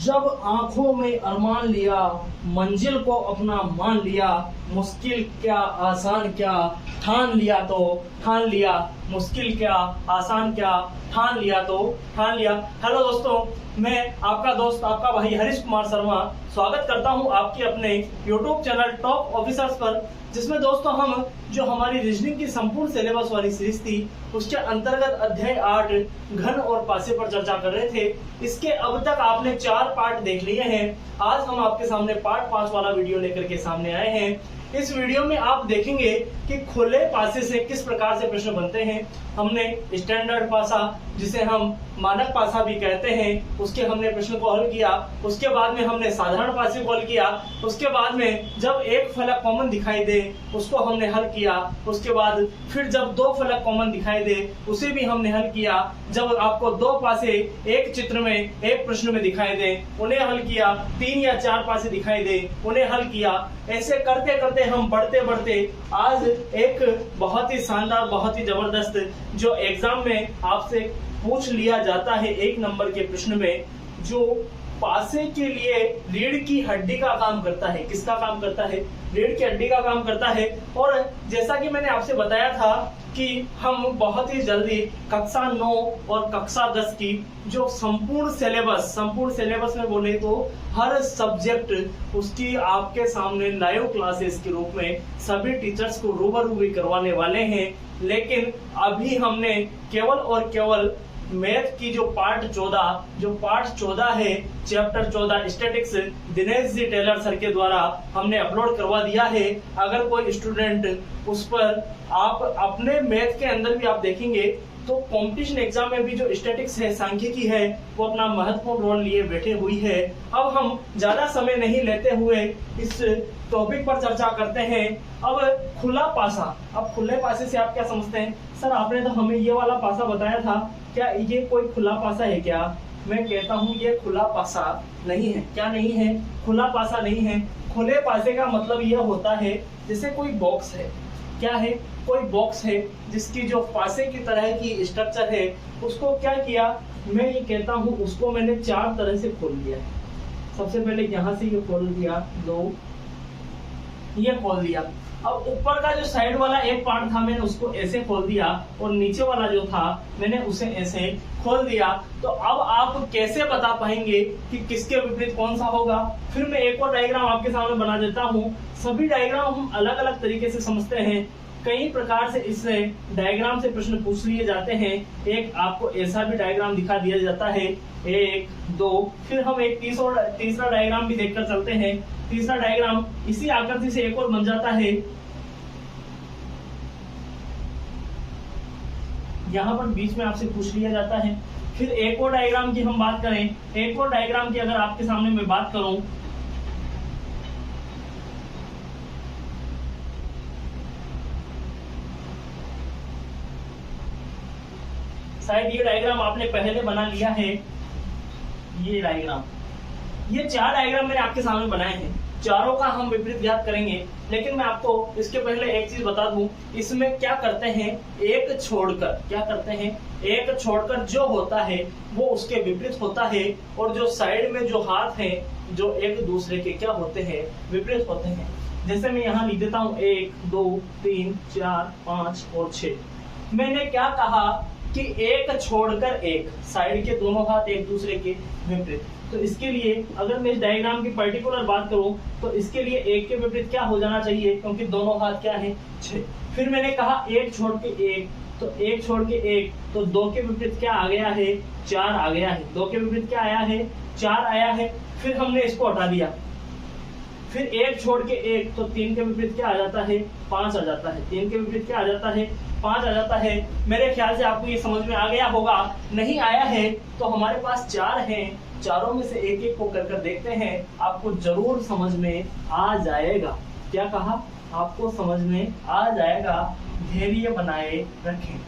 जब आंखों में अरमान लिया, मंजिल को अपना मान लिया, मुश्किल क्या आसान क्या ठान लिया तो ठान लिया, मुश्किल क्या आसान क्या ठान लिया तो ठान लिया। हेलो दोस्तों, मैं आपका दोस्त आपका भाई हरीश कुमार शर्मा स्वागत करता हूं आपके अपने YouTube चैनल टॉप ऑफिसर्स पर, जिसमें दोस्तों हम जो हमारी रीजनिंग की संपूर्ण सिलेबस वाली सीरीज थी उसके अंतर्गत अध्याय 8 घन और पासे पर चर्चा कर रहे थे। इसके अब तक आपने 4 पार्ट देख लिए हैं। आज हम आपके सामने पार्ट 5 वाला वीडियो लेकर के सामने आए हैं। इस वीडियो में आप देखेंगे कि खुले पासे से किस प्रकार से प्रश्न बनते हैं। हमने स्टैंडर्ड पासा, जिसे हम मानक पासा भी कहते हैं, उसके हमने प्रश्न को हल किया। उसके बाद में हमने साधारण पासे को हल किया। उसके बाद में जब एक फलक कॉमन दिखाई दे उसको हमने हल किया। उसके बाद फिर जब 2 फलक कॉमन दिखाई दे उसे भी हमने हल किया। जब आपको 2 पासे एक चित्र में एक प्रश्न में दिखाई दे उन्हें हल किया। 3 या 4 पासे दिखाई दे उन्हें हल किया। ऐसे करते करते हम बढ़ते बढ़ते आज एक बहुत ही शानदार, बहुत ही जबरदस्त जो एग्जाम में आपसे पूछ लिया जाता है 1 नंबर के प्रश्न में, जो पासे के लिए रीढ़ की हड्डी का काम करता है। किसका काम करता है? रीढ़ की हड्डी का काम करता है। और जैसा कि मैंने आपसे बताया था कि हम बहुत ही जल्दी कक्षा 9 और कक्षा 10 की जो संपूर्ण सिलेबस में बोले तो हर सब्जेक्ट उसकी आपके सामने लाइव क्लासेस के रूप में सभी टीचर्स को रूबरू भी करवाने वाले हैं। लेकिन अभी हमने केवल और केवल मैथ की जो पार्ट 14 है, chapter 14 statics, Dinesh ji Taylor sir के द्वारा हमने अपलोड करवा दिया है। अगर कोई स्टूडेंट उस पर आप अपने मैथ के अंदर भी आप देखेंगे तो कंपटीशन एग्जाम में भी जो स्टैटिक्स है, सांख्यिकी है, वो अपना महत्वपूर्ण रोल लिए बैठे हुई है। अब हम ज्यादा समय नहीं लेते हुए इस टॉपिक पर चर्चा करते हैं। अब खुला पासा, अब खुले पासे से आप क्या समझते हैं? सर आपने तो हमें ये वाला पासा बताया था, क्या ये कोई खुला पासा है क्या? मैं कहता हूँ ये खुला पासा नहीं है। क्या नहीं है? खुला पासा नहीं है। खुले पासे का मतलब यह होता है जैसे कोई बॉक्स है। क्या है? कोई बॉक्स है जिसकी जो पासे की तरह की स्ट्रक्चर है, उसको क्या किया, मैं ये कहता हूँ उसको मैंने 4 तरह से खोल दिया। सबसे पहले यहाँ से ये खोल दिया, 2 ये खोल दिया। अब ऊपर का जो साइड वाला एक पार्ट था मैंने उसको ऐसे खोल दिया और नीचे वाला जो था मैंने उसे ऐसे खोल दिया। तो अब आप कैसे बता पाएंगे कि किसके विपरीत कौन सा होगा? फिर मैं एक और डायग्राम आपके सामने बना देता हूँ। सभी डायग्राम हम अलग अलग तरीके से समझते हैं। कई प्रकार से इस डायग्राम से प्रश्न पूछ लिए जाते हैं। एक आपको ऐसा भी डायग्राम दिखा दिया जाता है, 1 2, फिर हम एक तीसरा डायग्राम भी देखकर चलते हैं। तीसरा डायग्राम इसी आकृति से एक और बन जाता है। यहाँ पर बीच में आपसे पूछ लिया जाता है। फिर एक और डायग्राम की हम बात करें, एक और डायग्राम की अगर आपके सामने मैं बात करूं, शायद ये डायग्राम आपने पहले बना लिया है। ये डायग्राम, ये 4 डायग्राम मैंने आपके सामने बनाए हैं। चारों का हम विपरीत ज्ञात करेंगे। लेकिन मैं आपको इसके पहले एक चीज बता दूं, इसमें क्या करते हैं, एक छोड़कर, क्या करते हैं, एक छोड़कर जो होता है वो उसके विपरीत होता है। और जो साइड में जो हाथ हैं जो एक दूसरे के क्या होते हैं, विपरीत होते हैं। जैसे मैं यहाँ लिख देता हूँ 1 2 3 4 5 और 6। मैंने क्या कहा कि एक छोड़कर एक, साइड के दोनों हाथ एक दूसरे के विपरीत। तो इसके लिए अगर मैं इस डायग्राम की पर्टिकुलर बात करूं तो इसके लिए एक के विपरीत क्या हो जाना चाहिए, क्योंकि दोनों हाथ क्या है, 6। फिर मैंने कहा एक छोड़ के एक, तो एक छोड़ के एक, तो 2 के विपरीत क्या आ गया है, 4 आ गया है। 2 के विपरीत क्या आया है, 4 आया है। फिर हमने इसको हटा दिया। फिर एक छोड़ के एक, तो 3 के विपरीत क्या आ जाता है, 5 आ जाता है। 3 के विपरीत क्या आ जाता है, 5 आ जाता है। मेरे ख्याल से आपको ये समझ में आ गया होगा। नहीं आया है तो हमारे पास 4 हैं, चारों में से एक एक को कर देखते हैं, आपको जरूर समझ में आ जाएगा। क्या कहा, आपको समझ में आ जाएगा। धैर्य बनाए रखें।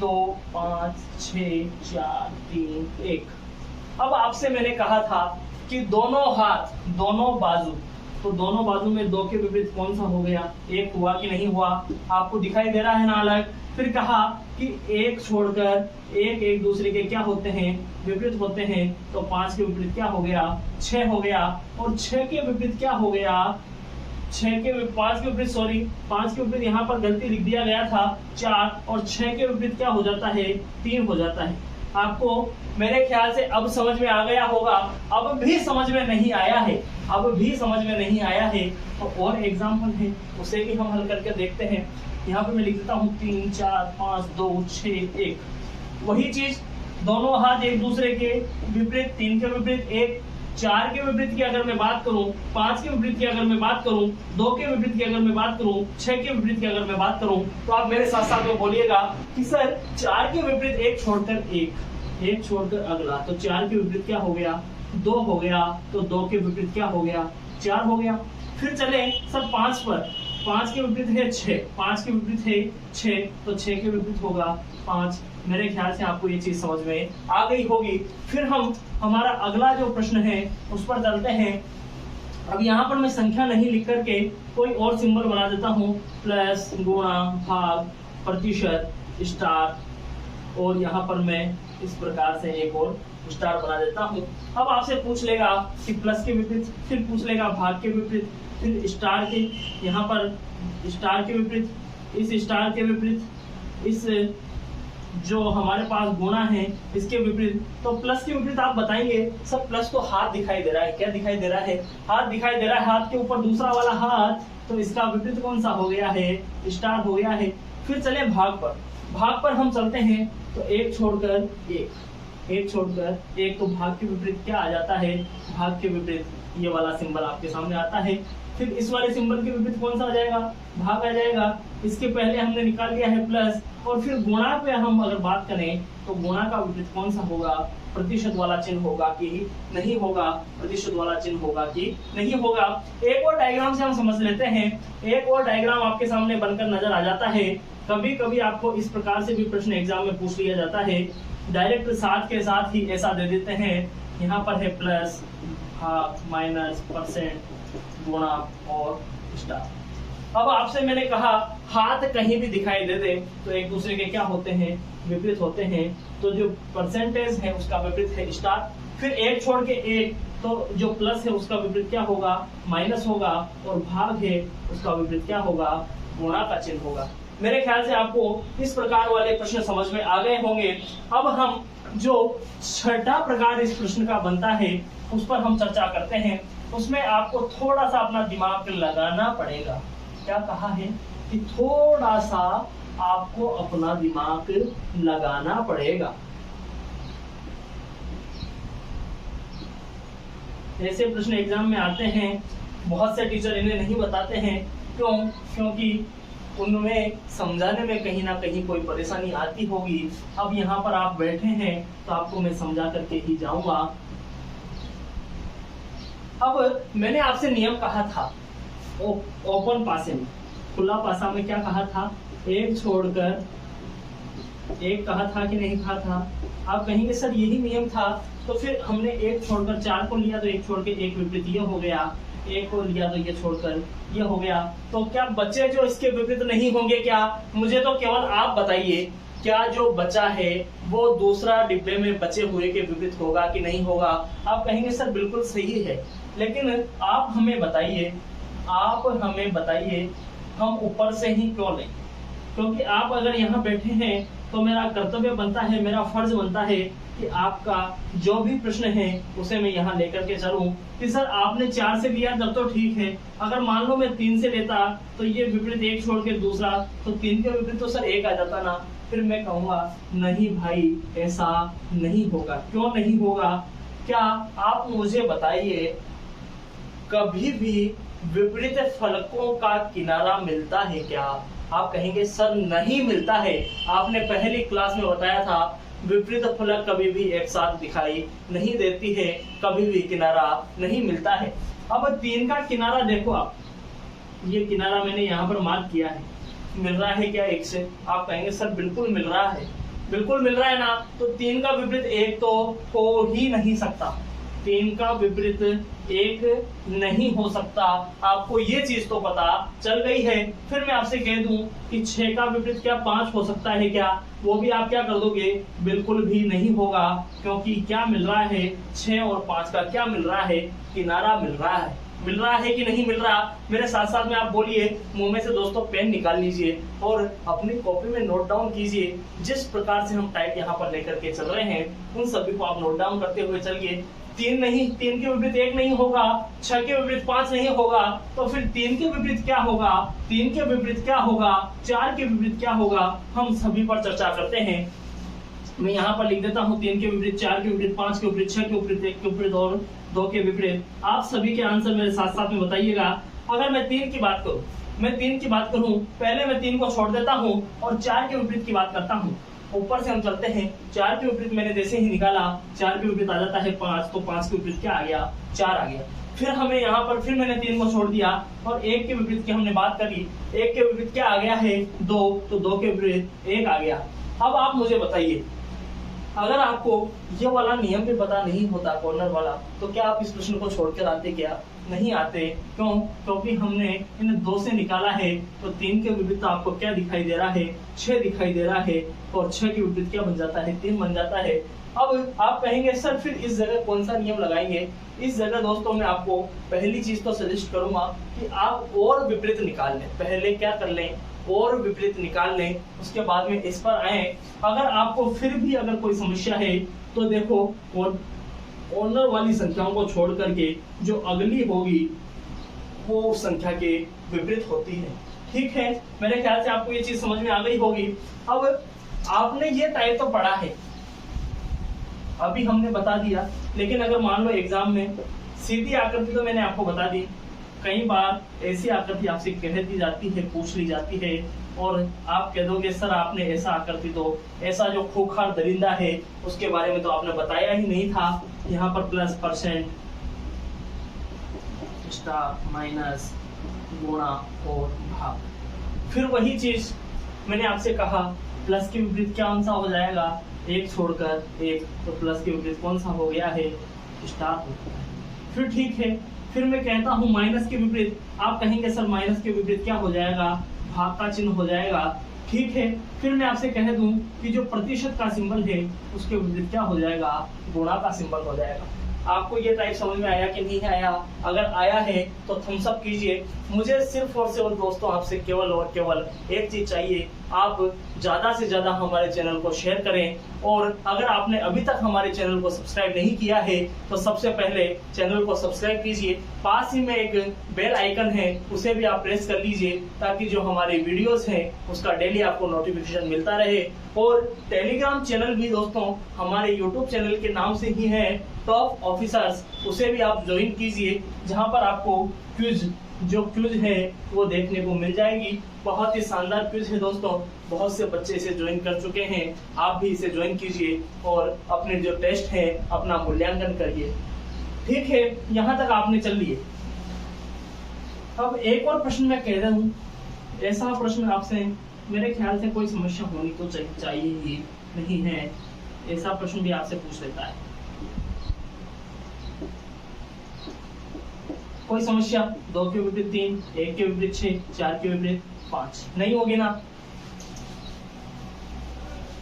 2 5 6 4 3 1। अब आपसे मैंने कहा था कि दोनों हाथ, दोनों बाजू तो दोनों बाजू में 2 के विपरीत कौन सा हो गया, 1 हुआ कि नहीं हुआ, आपको दिखाई दे रहा है ना अलग। फिर कहा कि 1 छोड़कर एक दूसरे के क्या होते हैं, विपरीत होते हैं, तो 5 के विपरीत क्या हो गया, 6 हो गया। और 6 के विपरीत क्या हो गया, 5 के विपरीत, सॉरी 5 के विपरीत यहाँ पर गलती लिख दिया गया था 4, और 6 के विपरीत क्या हो जाता है, 3 हो जाता है। आपको मेरे ख्याल से अब समझ में आ गया होगा। अब भी समझ में नहीं आया है, अब भी समझ में नहीं आया है तो और एग्जाम्पल है, उसे भी हम हल करके देखते हैं। यहाँ पे मैं लिख देता हूँ 3 4 5 2 6 1। वही चीज, दोनों हाथ एक दूसरे के विपरीत, 3 के विपरीत 1, 4 के विपरीत की अगर मैं बात करूं, 5 के विपरीत की अगर मैं बात करूं, 2 के विपरीत की अगर मैं बात करूं, 6 के विपरीत की अगर मैं बात करूं, तो आप मेरे साथ साथ में बोलिएगा कि सर 4 के विपरीत 1 छोड़कर 1 छोड़कर अगला, तो 4 के विपरीत क्या हो गया, 2 हो गया, तो 2 के विपरीत क्या हो गया, 4 हो गया। फिर चले सर 5 पर, 5 के विपरीत है 6, 5 के विपरीत है 6, तो 6 के विपरीत होगा 5। मेरे ख्याल से आपको ये चीज समझ में आ गई होगी। फिर हम हमारा अगला जो प्रश्न है उस पर चलते हैं। अब यहाँ पर मैं संख्या नहीं लिख करके कोई और सिंबल बना देता हूँ, प्लस, गुणा, भाग, प्रतिशत, स्टार, और यहाँ पर मैं इस प्रकार से एक और स्टार बना देता हूँ। अब आपसे पूछ लेगा कि प्लस के विपरीत, फिर पूछ लेगा भाग के विपरीत, फिर स्टार के, यहाँ पर स्टार के विपरीत, इस स्टार के विपरीत, इस जो हमारे पास गुणा है इसके विपरीत। तो प्लस के विपरीत आप बताएंगे सब, प्लस तो हाथ दिखाई दे रहा है, क्या दिखाई दे रहा है, हाथ दिखाई दे रहा है, हाथ के ऊपर दूसरा वाला हाथ, तो इसका विपरीत कौन सा हो गया है, स्टार हो गया है। फिर चले भाग पर, भाग पर हम चलते हैं, तो 1 छोड़कर 1 छोड़कर 1, तो भाग के विपरीत क्या आ जाता है, भाग के विपरीत ये वाला सिंबल आपके सामने आता है। फिर इस वाले सिंबल के विपरीत कौन सा आ जाएगा, भाग आ जाएगा। इसके पहले हमने निकाल लिया है प्लस, और फिर गुणा पे हम अगर बात करें तो गुणा का विपरीत कौन सा होगा, प्रतिशत वाला चिन्ह होगा कि नहीं होगा, प्रतिशत वाला चिन्ह होगा कि नहीं होगा। एक और डायग्राम से हम समझ लेते हैं, एक और डायग्राम आपके सामने बनकर नजर आ जाता है। कभी कभी आपको इस प्रकार से भी प्रश्न एग्जाम में पूछ लिया जाता है, डायरेक्ट साथ के साथ ही ऐसा दे देते हैं, यहाँ पर है प्लस, हाफ, माइनस, परसेंट, गुणा और स्टार। अब आपसे मैंने कहा हाथ कहीं भी दिखाई दे दे तो एक दूसरे के क्या होते हैं, विपरीत होते हैं। तो जो परसेंटेज है उसका विपरीत है स्टार। फिर 1 छोड़ के 1, तो जो प्लस है उसका विपरीत क्या होगा, माइनस होगा, और भाग है उसका विपरीत क्या होगा, गुणा का चिन्ह होगा। मेरे ख्याल से आपको इस प्रकार वाले प्रश्न समझ में आ गए होंगे। अब हम जो छठा प्रकार इस प्रश्न का बनता है उस पर हम चर्चा करते हैं। उसमें आपको थोड़ा सा अपना दिमाग लगाना पड़ेगा। क्या कहा है कि थोड़ा सा आपको अपना दिमाग लगाना पड़ेगा। ऐसे प्रश्न एग्जाम में आते हैं, बहुत से टीचर इन्हें नहीं बताते हैं, क्यों, क्योंकि उनमें समझाने में कहीं ना कहीं कोई परेशानी आती होगी। अब यहाँ पर आप बैठे हैं तो आपको मैं समझा करके ही जाऊंगा। अब मैंने आपसे नियम कहा था, ओपन पासे में, खुला पासा में क्या कहा था, 1 छोड़कर 1 कहा था कि नहीं कहा था। आप कहेंगे सर यही नियम था, तो फिर हमने 1 छोड़कर 4 को लिया, तो 1 छोड़ के 1 विपरीत ये हो गया, 1 को लिया तो ये छोड़कर ये हो गया। तो क्या बच्चे जो इसके विपरीत नहीं होंगे क्या? मुझे तो केवल आप बताइए, क्या जो बचा है वो दूसरा डिब्बे में बचे हुए के विपरीत होगा कि नहीं होगा? आप कहेंगे सर बिल्कुल सही है, लेकिन आप हमें बताइए हम ऊपर से ही क्यों लें? क्योंकि आप अगर यहाँ बैठे हैं तो मेरा कर्तव्य बनता है, मेरा फर्ज बनता है कि आपका जो भी प्रश्न है उसे मैं यहाँ लेकर के चलूं। कि सर आपने 4 से लिया तब तो ठीक है, अगर मान लो मैं 3 से लेता तो ये विपरीत 1 छोड़ के दूसरा, तो 3 के विपरीत तो सर 1 आ जाता ना। फिर मैं कहूंगा नहीं भाई ऐसा नहीं होगा। क्यों नहीं होगा? क्या आप मुझे बताइए, कभी भी विपरीत फलकों का किनारा मिलता है क्या? आप कहेंगे सर नहीं मिलता है। आपने पहली क्लास में बताया था विपरीत फलक कभी भी एक साथ दिखाई नहीं देती है, कभी भी किनारा नहीं मिलता है। अब 3 का किनारा देखो आप, ये किनारा मैंने यहाँ पर मार्क किया है, मिल रहा है क्या 1 से? आप कहेंगे सर बिल्कुल मिल रहा है, बिल्कुल मिल रहा है ना। तो 3 का विपरीत 1 तो हो ही नहीं सकता, 3 का विपरीत 1 नहीं हो सकता। आपको ये चीज तो पता चल गई है। फिर मैं आपसे कह दूं कि 6 का विपरीत क्या 5 हो सकता है क्या? वो भी आप क्या कर दोगे? बिल्कुल भी नहीं होगा, क्योंकि क्या मिल रहा है? 6 और 5 का क्या मिल रहा है? किनारा मिल रहा है। मिल रहा है कि नहीं मिल रहा? मेरे साथ साथ में आप बोलिए। मुंह में से दोस्तों पेन निकाल लीजिए और अपनी कॉपी में नोट डाउन कीजिए। जिस प्रकार से हम टाइप यहाँ पर लेकर के चल रहे हैं उन सभी को आप नोट डाउन करते हुए चलिए। 3 के विपरीत 1 नहीं होगा, 6 के विपरीत 5 नहीं होगा, तो फिर 3 के विपरीत क्या होगा? 3 के विपरीत क्या होगा? 4 के विपरीत क्या होगा? हम सभी पर चर्चा करते हैं। मैं यहाँ पर लिख देता हूँ 3 के विपरीत, 4 के विपरीत, 5 के विपरीत, 6 के विपरीत, 1 के विपरीत और 2 के विपरीत। आप सभी के आंसर मेरे साथ साथ में बताइएगा। अगर मैं 3 की बात करूँ, पहले मैं 3 को छोड़ देता हूँ और 4 के विपरीत की बात करता हूँ। ऊपर से हम चलते हैं। 4 के विपरीत मैंने जैसे ही निकाला, 4 के विपरीत आ जाता है 5, तो 5 के विपरीत क्या आ गया? 4 आ गया। फिर हमें यहाँ पर फिर मैंने 3 को छोड़ दिया और 1 के विपरीत की हमने बात करी। 1 के विपरीत क्या आ गया है? 2, तो 2 के विपरीत 1 आ गया। अब आप मुझे बताइए, अगर आपको ये वाला नियम भी पता नहीं होता कॉर्नर वाला, तो क्या आप इस प्रश्न को छोड़कर आते? क्या नहीं आते? क्यों? क्योंकि हमने इन 2 से निकाला है, तो 3 के विपरीत आपको क्या दिखाई दे रहा है? 6 दिखाई दे रहा है, और 6 के विपरीत क्या बन जाता है? 3 बन जाता है। अब आप कहेंगे सर फिर इस जगह कौन सा नियम लगाएंगे? इस जगह दोस्तों मैं आपको पहली चीज तो सजेस्ट करूंगा कि आप और विपरीत निकाल लें। पहले क्या कर लें? और विपरीत निकाल लें, उसके बाद में इस पर आए। अगर आपको फिर भी अगर कोई समस्या है तो देखो, ऑर्डर वाली संख्याओं को छोड़ करके जो अगली होगी वो संख्या के विपरीत होती है। ठीक है, मेरे ख्याल से आपको ये चीज समझ में आ गई होगी। अब आपने ये टाइप तो पढ़ा है, अभी हमने बता दिया, लेकिन अगर मान लो एग्जाम में सीधी आकृति तो मैंने आपको बता दी, कई बार ऐसी आकृति आपसे कह दी जाती है, पूछ ली जाती है, और आप कह दोगे सर आपने ऐसा आकृति तो, ऐसा जो खूंखार दरिंदा है उसके बारे में तो आपने बताया ही नहीं था। यहाँ पर प्लस, परसेंट, स्टार, माइनस, गुणा और भाग। फिर वही चीज मैंने आपसे कहा, प्लस के विपरीत क्या कौन सा हो जाएगा? 1 छोड़कर 1, तो प्लस के विपरीत कौन सा हो गया है? स्टार हो गया है। फिर ठीक है, फिर मैं कहता हूं माइनस के विपरीत। आप कहेंगे सर माइनस के विपरीत क्या हो जाएगा? भाग का चिन्ह हो जाएगा। ठीक है, फिर मैं आपसे कह दूं कि जो प्रतिशत का सिंबल है उसके विपरीत क्या हो जाएगा? गुणा का सिंबल हो जाएगा। आपको ये टाइप समझ में आया कि नहीं आया? अगर आया है तो थम्स अप कीजिए। मुझे सिर्फ और सिर्फ दोस्तों आपसे केवल और केवल एक चीज चाहिए, आप ज्यादा से ज्यादा हमारे चैनल को शेयर करें, और अगर आपने अभी तक हमारे चैनल को सब्सक्राइब नहीं किया है तो सबसे पहले चैनल को सब्सक्राइब कीजिए। पास ही में एक बेल आइकन है, उसे भी आप प्रेस कर लीजिए, ताकि जो हमारे वीडियोस हैं उसका डेली आपको नोटिफिकेशन मिलता रहे। और टेलीग्राम चैनल भी दोस्तों हमारे यूट्यूब चैनल के नाम से ही है, टॉप ऑफिसर्स, उसे भी आप ज्वाइन कीजिए, जहां पर आपको क्विज है वो देखने को मिल जाएगी। बहुत ही शानदार क्विज है दोस्तों, बहुत से बच्चे इसे ज्वाइन कर चुके हैं। आप भी इसे ज्वाइन कीजिए और अपने जो टेस्ट है अपना मूल्यांकन करिए। ठीक है, यहाँ तक आपने चल लिए। अब एक और प्रश्न मैं कह रहा हूँ, ऐसा प्रश्न आपसे मेरे ख्याल से कोई समस्या होनी तो चाहिए ही नहीं है, ऐसा प्रश्न भी आपसे पूछ लेता है। कोई समस्या? 2 के विपरीत 3, 1 के विपरीत 6, 4 के विपरीत 5 नहीं होगी ना?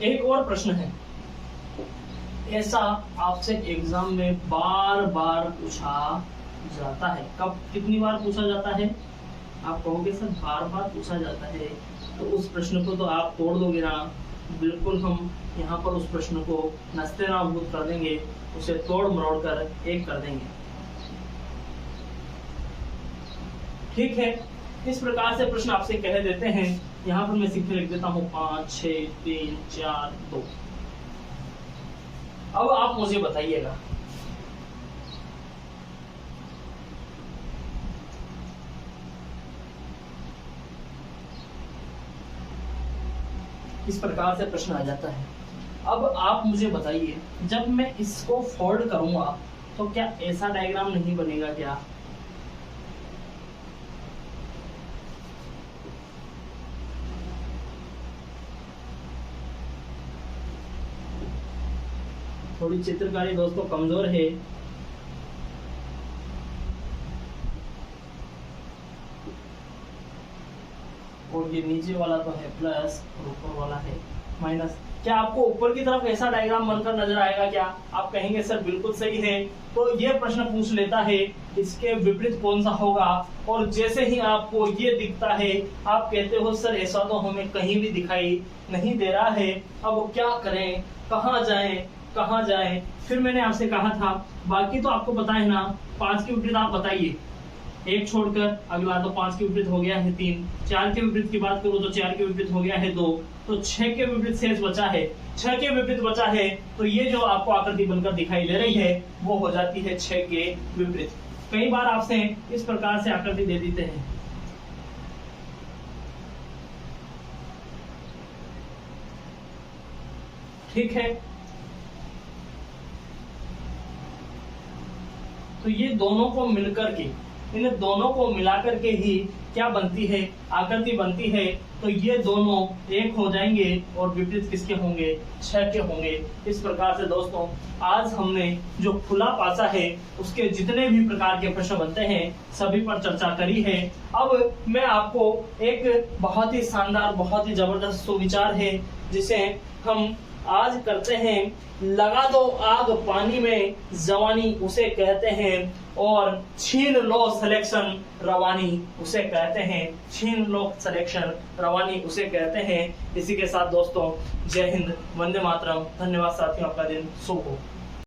एक और प्रश्न है, ऐसा आपसे एग्जाम में बार बार पूछा जाता है। कब, कितनी बार पूछा जाता है? आप कहोगे सर बार बार पूछा जाता है, तो उस प्रश्न को तो आप तोड़ दोगे ना? बिल्कुल, हम यहाँ पर उस प्रश्न को नस्तेनाबूद कर देंगे, उसे तोड़ मरोड़ कर एक कर देंगे। ठीक है, इस प्रकार से प्रश्न आपसे कह देते हैं। यहाँ पर मैं सीधे लिख देता हूँ 5, 6, 3, 4, 2। अब आप मुझे बताइएगा, इस प्रकार से प्रश्न आ जाता है। अब आप मुझे बताइए, जब मैं इसको फोल्ड करूंगा तो क्या ऐसा डायग्राम नहीं बनेगा क्या? थोड़ी चित्रकारी दोस्तों कमजोर है, और ये नीचे वाला तो है प्लस और ऊपर वाला है माइनस। क्या आपको ऊपर की तरफ ऐसा डायग्राम बनकर नजर आएगा क्या? आप कहेंगे सर बिल्कुल सही है। तो ये प्रश्न पूछ लेता है इसके विपरीत कौन सा होगा, और जैसे ही आपको ये दिखता है आप कहते हो सर ऐसा तो हमें कहीं भी दिखाई नहीं दे रहा है, अब क्या करें, कहाँ जाएं कहाँ जाएं? फिर मैंने आपसे कहा था बाकी तो आपको पता है ना, 5 के विपरीत आप बताइए, एक छोड़कर अगला तो 5 के विपरीत हो गया है 3, 4 के विपरीत की बात करूं तो 4 के विपरीत हो गया है 2, तो 6 के विपरीत शेष बचा है, 6 के विपरीत बचा है, तो ये जो आपको आकृति बनकर दिखाई दे रही है वो हो जाती है 6 के विपरीत। कई बार आपसे इस प्रकार से आकृति दे देते हैं, ठीक है। तो ये दोनों को मिलकर के, इन दोनों को मिलाकर के ही क्या बनती है, आकृति बनती है। तो ये दोनों एक हो जाएंगे और विपरीत किसके होंगे, 6 के होंगे। इस प्रकार से दोस्तों आज हमने जो खुला पासा है उसके जितने भी प्रकार के प्रश्न बनते हैं सभी पर चर्चा करी है। अब मैं आपको एक बहुत ही शानदार, बहुत ही जबरदस्त सुविचार है जिसे हम आज करते हैं, लगा दो आग पानी में जवानी उसे कहते हैं, और छीन लो सिलेक्शन रवानी उसे कहते हैं, छीन लो सिलेक्शन रवानी उसे कहते हैं। इसी के साथ दोस्तों जय हिंद, वंदे मातरम, धन्यवाद साथियों, आपका दिन शुभ हो।